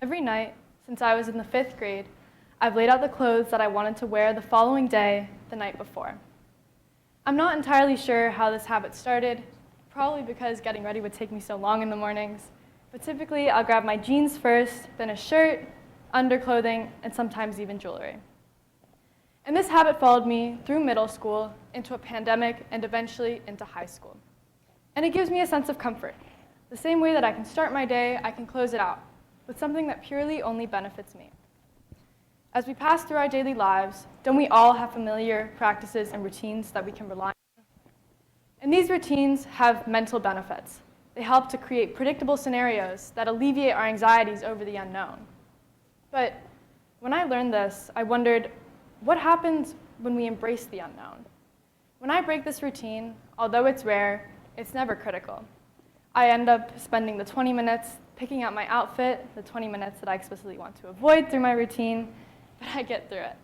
Every night since I was in the 5th grade, I've laid out the clothes that I wanted to wear the following day, the night before. I'm not entirely sure how this habit started, probably because getting ready would take me so long in the mornings, but typically I'll grab my jeans first, then a shirt, underclothing, and sometimes even jewelry. And this habit followed me through middle school, into a pandemic, and eventually into high school. And it gives me a sense of comfort. The same way that I can start my day, I can close it out with something that purely only benefits me. As we pass through our daily lives, don't we all have familiar practices and routines that we can rely on? And these routines have mental benefits. They help to create predictable scenarios that alleviate our anxieties over the unknown. But when I learned this, I wondered, what happens when we embrace the unknown? When I break this routine, although it's rare, it's never critical. I end up spending the 20 minutes picking out my outfit, the 20 minutes that I explicitly want to avoid through my routine, but I get through it.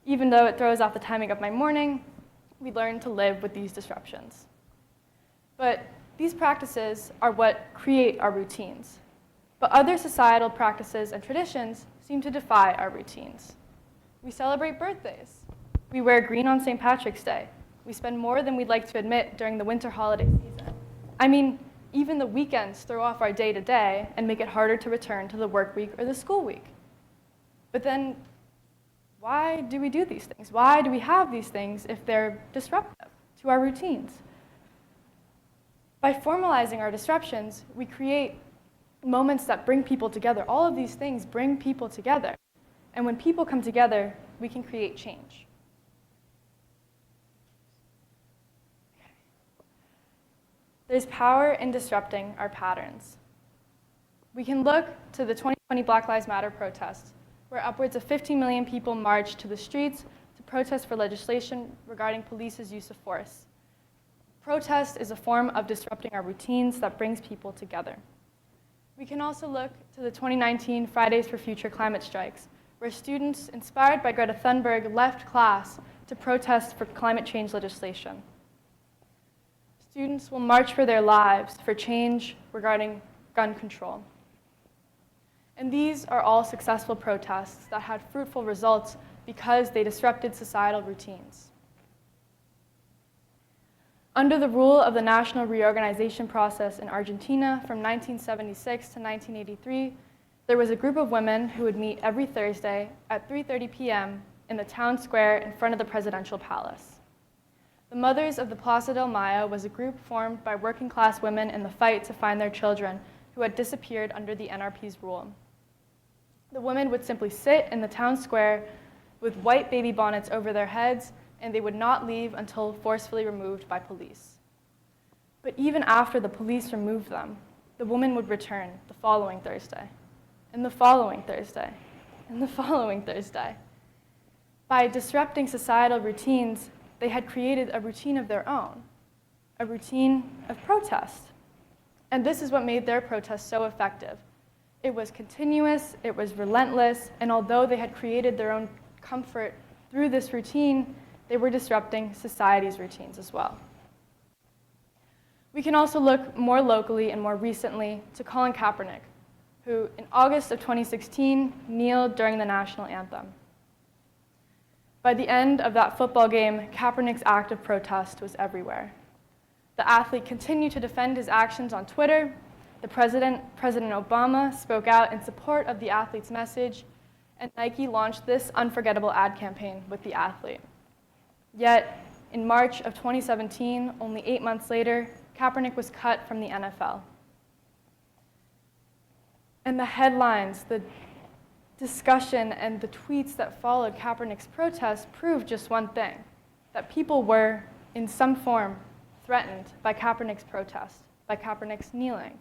Even though it throws off the timing of my morning, we learn to live with these disruptions. But these practices are what create our routines. But other societal practices and traditions seem to defy our routines. We celebrate birthdays. We wear green on St. Patrick's Day. We spend more than we'd like to admit during the winter holiday season. I mean, even the weekends throw off our day-to-day and make it harder to return to the work week or the school week. But then, why do we do these things? Why do we have these things if they're disruptive to our routines? By formalizing our disruptions, we create moments that bring people together. All of these things bring people together. And when people come together, we can create change. There's power in disrupting our patterns. We can look to the 2020 Black Lives Matter protests, where upwards of 15 million people marched to the streets to protest for legislation regarding police's use of force. Protest is a form of disrupting our routines that brings people together. We can also look to the 2019 Fridays for Future climate strikes, where students inspired by Greta Thunberg left class to protest for climate change legislation. Students will march for their lives for change regarding gun control. And these are all successful protests that had fruitful results because they disrupted societal routines. Under the rule of the national reorganization process in Argentina from 1976 to 1983, there was a group of women who would meet every Thursday at 3:30 p.m. in the town square in front of the presidential palace. The Mothers of the Plaza del Mayo was a group formed by working-class women in the fight to find their children who had disappeared under the NRP's rule. The women would simply sit in the town square with white baby bonnets over their heads, and they would not leave until forcefully removed by police. But even after the police removed them, the women would return the following Thursday, and the following Thursday, and the following Thursday. By disrupting societal routines, they had created a routine of their own, a routine of protest. And this is what made their protest so effective. It was continuous, it was relentless, and although they had created their own comfort through this routine, they were disrupting society's routines as well. We can also look more locally and more recently to Colin Kaepernick, who in August of 2016 kneeled during the national anthem. By the end of that football game, Kaepernick's act of protest was everywhere. The athlete continued to defend his actions on Twitter. President Obama spoke out in support of the athlete's message, and Nike launched this unforgettable ad campaign with the athlete. Yet, in March of 2017, only 8 months later, Kaepernick was cut from the NFL. And the headlines, the discussion, and the tweets that followed Kaepernick's protest proved just one thing, that people were, in some form, threatened by Kaepernick's protest, by Kaepernick's kneeling.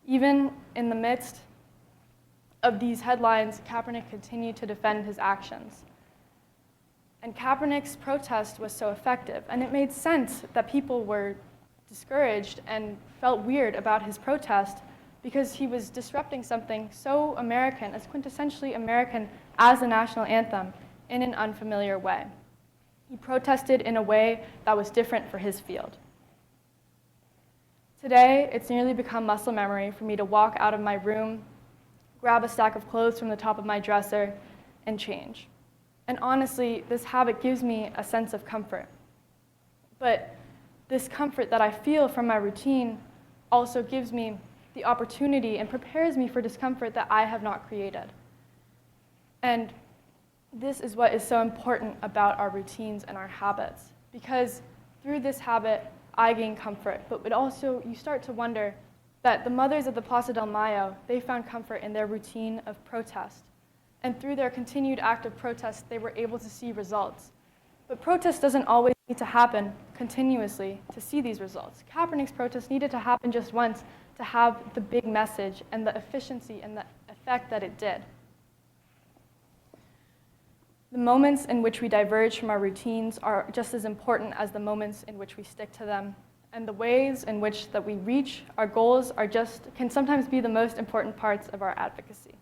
Even in the midst of these headlines, Kaepernick continued to defend his actions. And Kaepernick's protest was so effective, and it made sense that people were discouraged and felt weird about his protest because he was disrupting something so American, as quintessentially American as the national anthem, in an unfamiliar way. He protested in a way that was different for his field. Today, it's nearly become muscle memory for me to walk out of my room, grab a stack of clothes from the top of my dresser, and change. And honestly, this habit gives me a sense of comfort. But this comfort that I feel from my routine also gives me the opportunity and prepares me for discomfort that I have not created. And this is what is so important about our routines and our habits, because through this habit, I gain comfort, but it also, you start to wonder that the mothers of the Plaza del Mayo, they found comfort in their routine of protest. And through their continued act of protest, they were able to see results. But protest doesn't always need to happen continuously to see these results. Kaepernick's protest needed to happen just once to have the big message and the efficiency and the effect that it did. The moments in which we diverge from our routines are just as important as the moments in which we stick to them. And the ways in which that we reach our goals can sometimes be the most important parts of our advocacy.